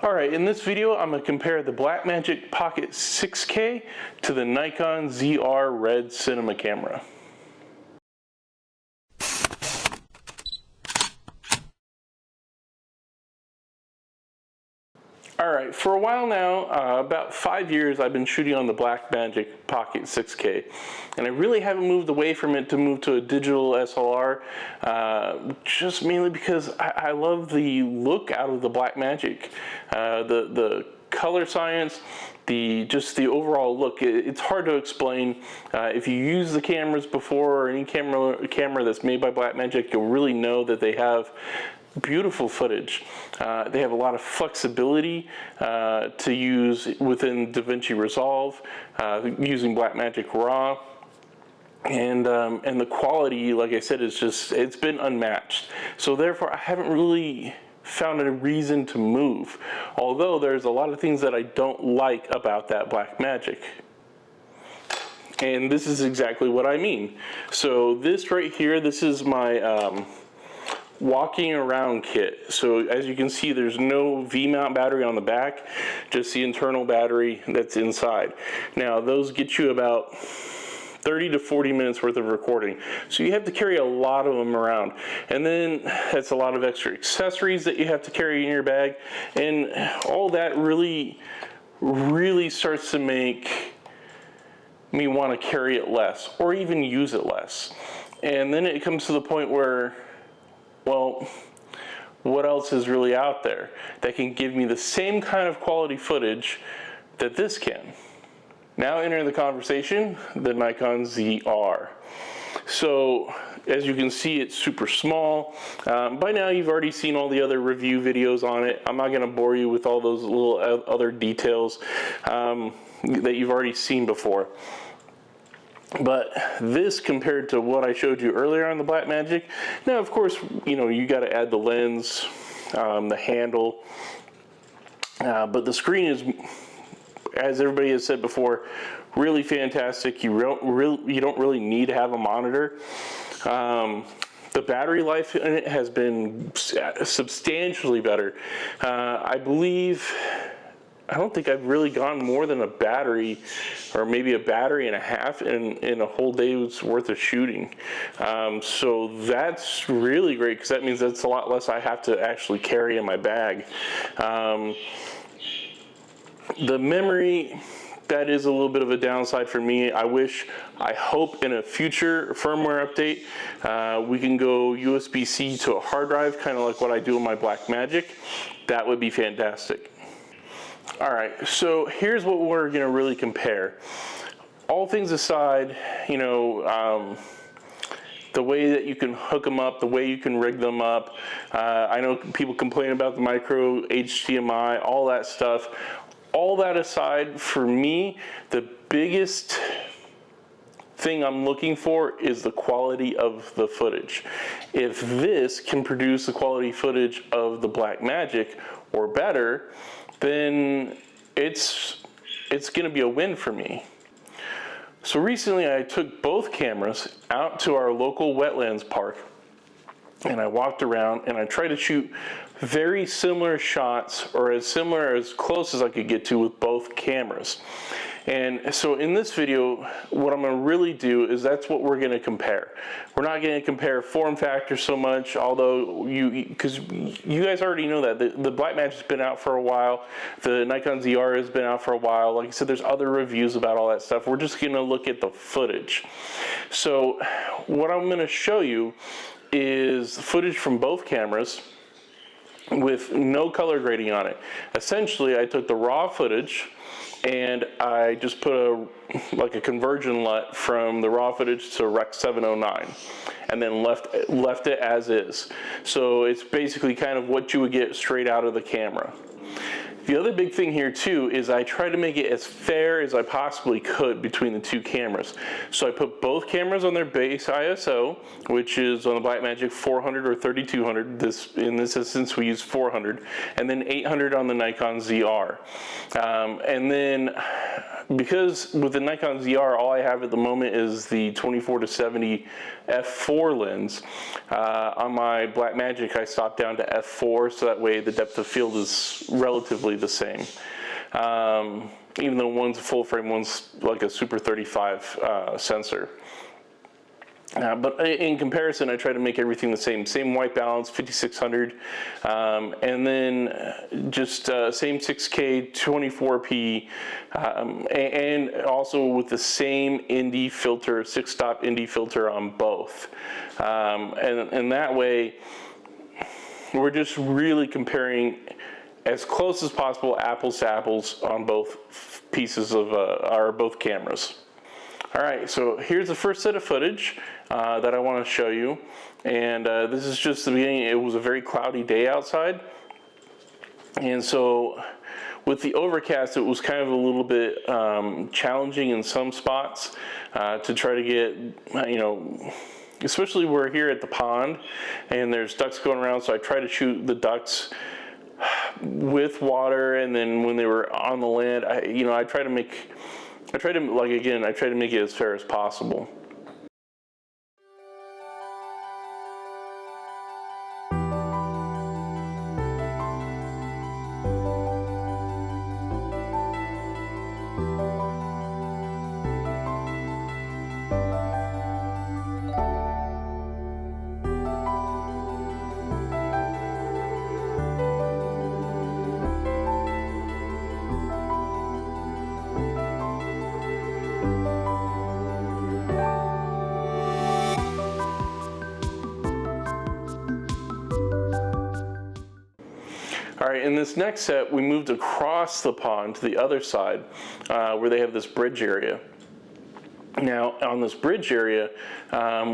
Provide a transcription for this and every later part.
Alright, in this video I'm going to compare the Blackmagic Pocket 6K to the Nikon ZR Red cinema camera. Alright, for a while now, about 5 years, I've been shooting on the Blackmagic Pocket 6K, and I really haven't moved away from it to move to a digital SLR, just mainly because I love the look out of the Blackmagic. The color science, just the overall look, it's hard to explain. If you use the cameras before, or any camera that's made by Blackmagic, you'll really know that they have beautiful footage. They have a lot of flexibility to use within DaVinci Resolve, using Blackmagic RAW, and the quality, like I said, it's been unmatched. So therefore, I haven't really found a reason to move. Although there's a lot of things that I don't like about that Blackmagic. And this is exactly what I mean. So this right here, this is my walking around kit. So as you can see, there's no V-mount battery on the back, just the internal battery that's inside. Now those get you about 30 to 40 minutes worth of recording. So you have to carry a lot of them around. And then that's a lot of extra accessories that you have to carry in your bag. And all that really starts to make me want to carry it less, or even use it less. And then it comes to the point where, well, what else is really out there that can give me the same kind of quality footage that this can? Now enter the conversation, the Nikon ZR. So as you can see, it's super small. By now you've already seen all the other review videos on it. I'm not going to bore you with all those little other details that you've already seen before. But this, compared to what I showed you earlier on the Blackmagic, now of course, you know, you got to add the lens, the handle, but the screen is, as everybody has said before, really fantastic. You don't really need to have a monitor. The battery life in it has been substantially better. I don't think I've really gone more than a battery, or maybe a battery and a half in a whole day's worth of shooting. So that's really great, because that means that's a lot less I have to actually carry in my bag. The memory, that is a little bit of a downside for me. I hope in a future firmware update, we can go USB-C to a hard drive, kind of like what I do in my Blackmagic. That would be fantastic. Alright, so here's what we're going to really compare. All things aside, you know, the way that you can hook them up, the way you can rig them up. I know people complain about the micro HDMI, all that stuff. All that aside, for me, the biggest thing I'm looking for is the quality of the footage. If this can produce the quality footage of the Blackmagic or better, then it's going to be a win for me. So recently I took both cameras out to our local wetlands park, and I walked around and I tried to shoot very similar shots, or as close as I could get to with both cameras. And so in this video, what I'm going to really do is that's what we're going to compare. We're not going to compare form factor so much, although because you guys already know that the Blackmagic's been out for a while, the Nikon ZR has been out for a while. Like I said, there's other reviews about all that stuff. We're just going to look at the footage. So what I'm going to show you is footage from both cameras with no color grading on it. Essentially, I took the raw footage and I just put like a conversion LUT from the raw footage to Rec 709, and then left it as is. So it's basically kind of what you would get straight out of the camera. The other big thing here too is I tried to make it as fair as I possibly could between the two cameras. So I put both cameras on their base ISO, which is on the Blackmagic 400 or 3200. In this instance we use 400, and then 800 on the Nikon ZR. And then because with the Nikon ZR, all I have at the moment is the 24-70 f4 lens. On my Blackmagic, I stopped down to f4, so that way the depth of field is relatively the same. Even though one's a full frame, one's like a Super 35 sensor. But in comparison, I try to make everything the same white balance, 5600, and then just same 6K, 24p, and also with the same ND filter, 6-stop ND filter on both. And that way, we're just really comparing as close as possible, apples to apples, on both pieces of both cameras. All right, so here's the first set of footage that I want to show you, and this is just the beginning. It was a very cloudy day outside, and so with the overcast, it was kind of a little bit challenging in some spots to try to get, especially we're here at the pond, and there's ducks going around, so I try to shoot the ducks with water, and then when they were on the land, I try to make it as fair as possible. All right, in this next set, we moved across the pond to the other side where they have this bridge area. Now, on this bridge area,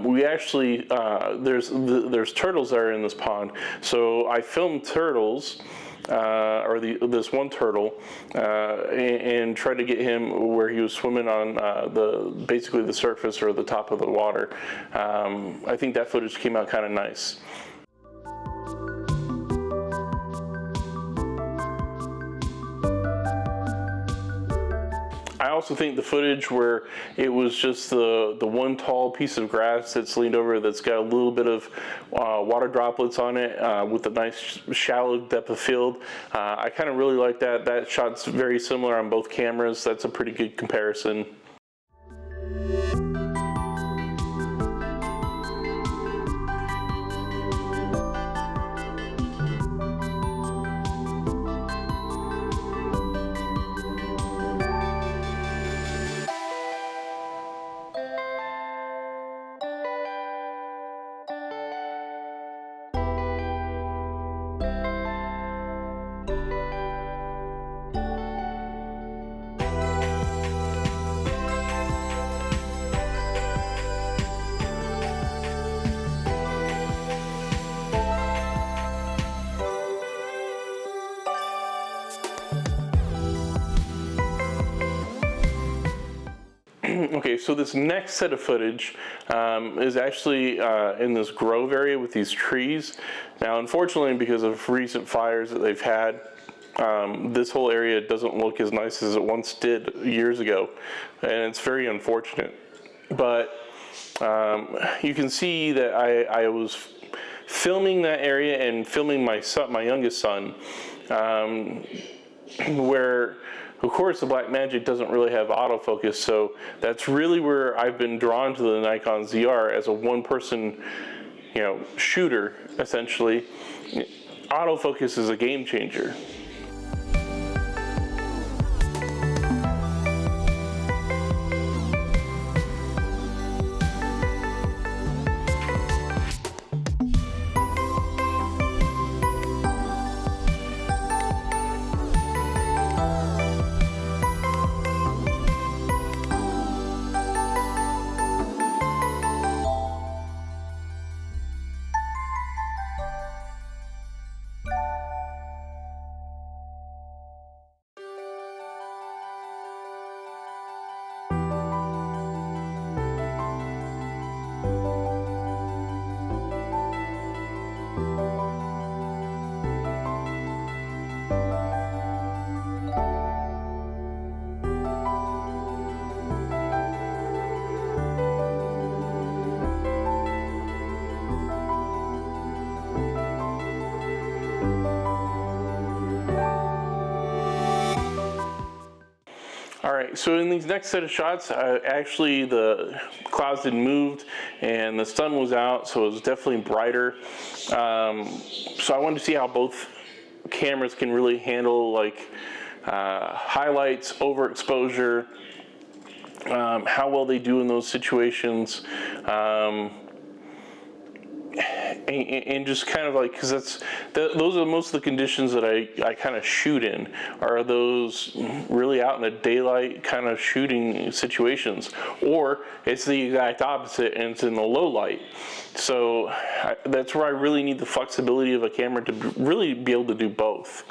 we actually, there's turtles that are in this pond. So I filmed turtles, this one turtle, and tried to get him where he was swimming on basically the surface or the top of the water. I think that footage came out kind of nice. I also think the footage where it was just the one tall piece of grass that's leaned over, that's got a little bit of water droplets on it with a nice shallow depth of field, I kind of really like that. That shot's very similar on both cameras. That's a pretty good comparison. Okay, so this next set of footage is actually in this grove area with these trees. Now, unfortunately, because of recent fires that they've had, this whole area doesn't look as nice as it once did years ago, and it's very unfortunate. But you can see that I was filming that area and filming my youngest son, where, of course, the Blackmagic doesn't really have autofocus, so that's really where I've been drawn to the Nikon ZR as a one-person, shooter, essentially. Autofocus is a game changer. All right, so in these next set of shots, actually the clouds had moved and the sun was out, so it was definitely brighter. So I wanted to see how both cameras can really handle like highlights, overexposure, how well they do in those situations. And just kind of like, because those are most of the conditions that I kind of shoot in, are those really out in the daylight kind of shooting situations, or it's the exact opposite and it's in the low light. So that's where I really need the flexibility of a camera to really be able to do both.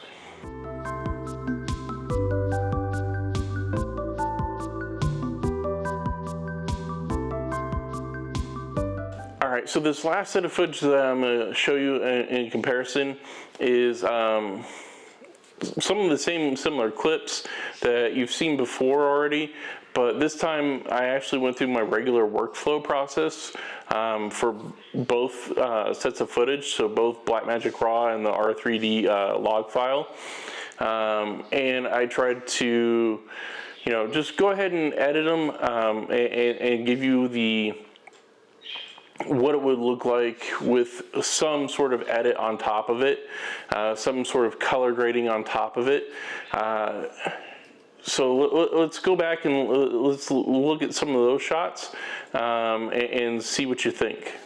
Alright, so this last set of footage that I'm going to show you in comparison is some of the similar clips that you've seen before already, but this time I actually went through my regular workflow process for both sets of footage, so both Blackmagic RAW and the R3D log file, and I tried to, you know, just go ahead and edit them and give you what it would look like with some sort of edit on top of it, some sort of color grading on top of it. So let's go back and let's look at some of those shots and see what you think.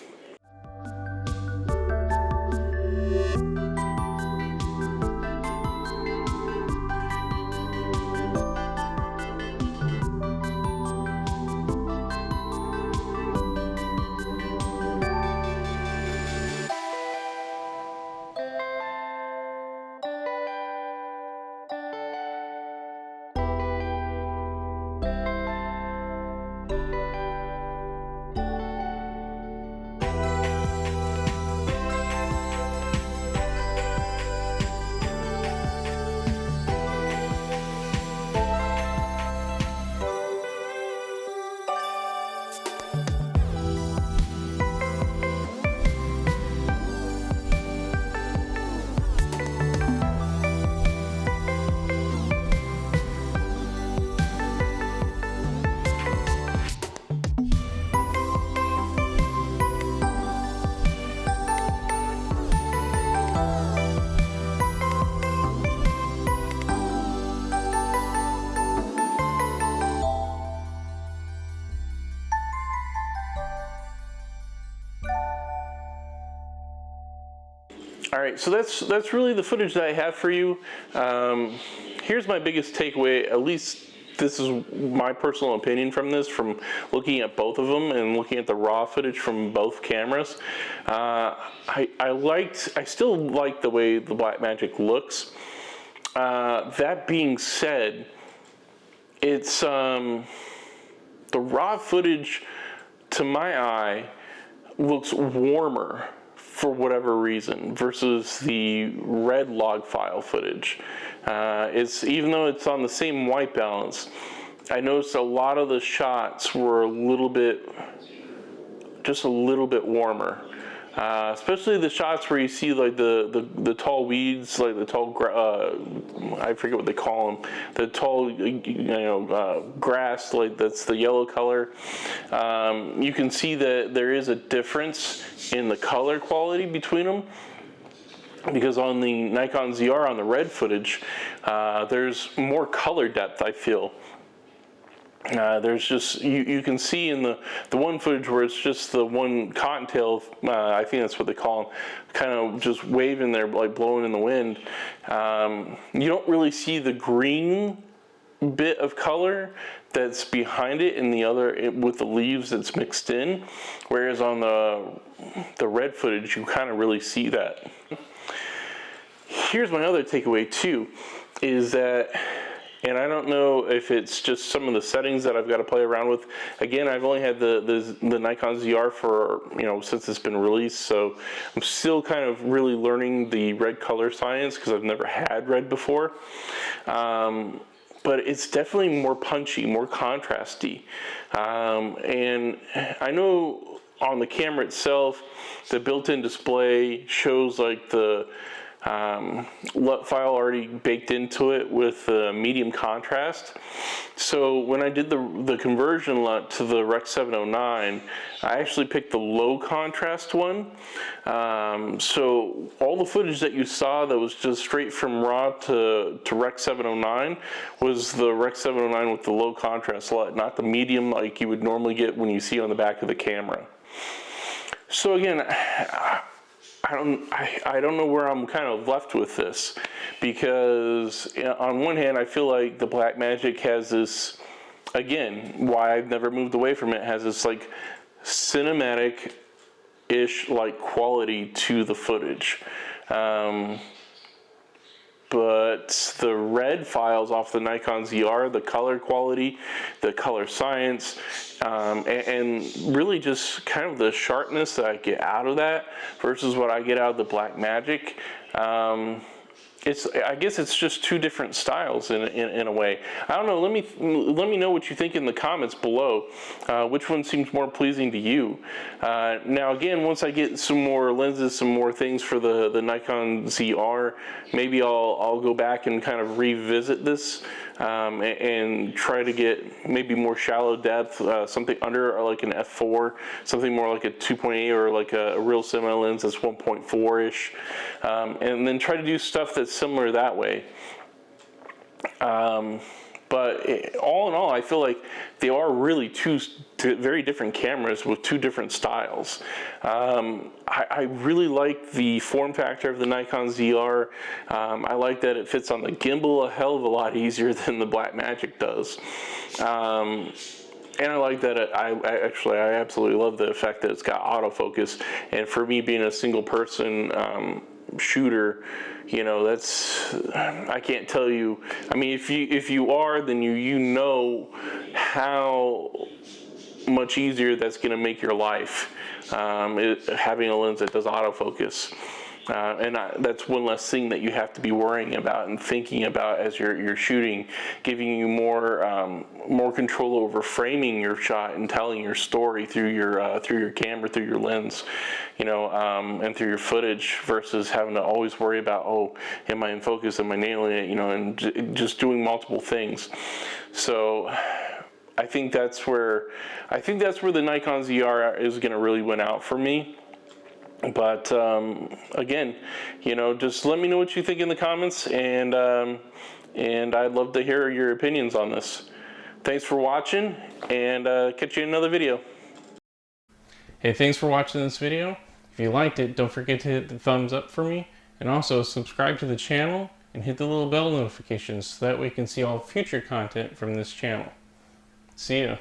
All right, so that's really the footage that I have for you. Here's my biggest takeaway, at least this is my personal opinion from this, from looking at both of them and looking at the raw footage from both cameras. I still like the way the Blackmagic looks. That being said, it's the raw footage, to my eye, looks warmer for whatever reason versus the red log file footage. Even though it's on the same white balance, I noticed a lot of the shots were just a little bit warmer. Especially the shots where you see like the tall weeds, like the tall I forget what they call them, the tall grass, like that's the yellow color. You can see that there is a difference in the color quality between them, because on the Nikon ZR, on the red footage, there's more color depth, I feel. There's just, you can see in the one footage where it's just the one cottontail, I think that's what they call them, kind of just waving there, like blowing in the wind. You don't really see the green bit of color that's behind it in the other, with the leaves that's mixed in, whereas on the red footage you kind of really see that. Here's my other takeaway too, is that, and I don't know if it's just some of the settings that I've got to play around with. Again, I've only had the Nikon ZR for, since it's been released, so I'm still kind of really learning the red color science because I've never had red before. But it's definitely more punchy, more contrasty. And I know on the camera itself, the built-in display shows like the LUT file already baked into it with medium contrast. So when I did the conversion LUT to the Rec 709, I actually picked the low contrast one. So all the footage that you saw that was just straight from RAW to Rec 709 was the Rec 709 with the low contrast LUT, not the medium like you would normally get when you see on the back of the camera. So again, I don't know where I'm kind of left with this, because on one hand I feel like the Blackmagic has this, again, why I've never moved away from it, has this like cinematic-ish like quality to the footage. But the red files off the Nikon ZR, the color quality, the color science, and really just kind of the sharpness that I get out of that versus what I get out of the Blackmagic, I guess it's just two different styles in a way. I don't know. Let me know what you think in the comments below. Which one seems more pleasing to you? Now again, once I get some more lenses, some more things for the Nikon ZR, maybe I'll go back and kind of revisit this and try to get maybe more shallow depth, something under like an f4, something more like a 2.8 or like a real semi lens that's 1.4-ish, and then try to do stuff that's similar that way. But all in all, I feel like they are really two very different cameras with two different styles. I really like the form factor of the Nikon ZR. I like that it fits on the gimbal a hell of a lot easier than the Blackmagic does. And I like that I absolutely love the fact that it's got autofocus. And for me, being a single person shooter, you know, that's, I can't tell you. I mean, if you are, then you know how much easier that's going to make your life, having a lens that does autofocus. And that's one less thing that you have to be worrying about and thinking about as you're shooting, giving you more control over framing your shot and telling your story through your camera, through your lens, you know, and through your footage, versus having to always worry about, oh, am I in focus, am I nailing it, you know, and just doing multiple things. So I think that's where the Nikon ZR is going to really win out for me. But again, you know, just let me know what you think in the comments, and I'd love to hear your opinions on this. Thanks for watching, and catch you in another video. Hey, thanks for watching this video. If you liked it, don't forget to hit the thumbs up for me, and also subscribe to the channel and hit the little bell notifications so that way you can see all future content from this channel. See ya.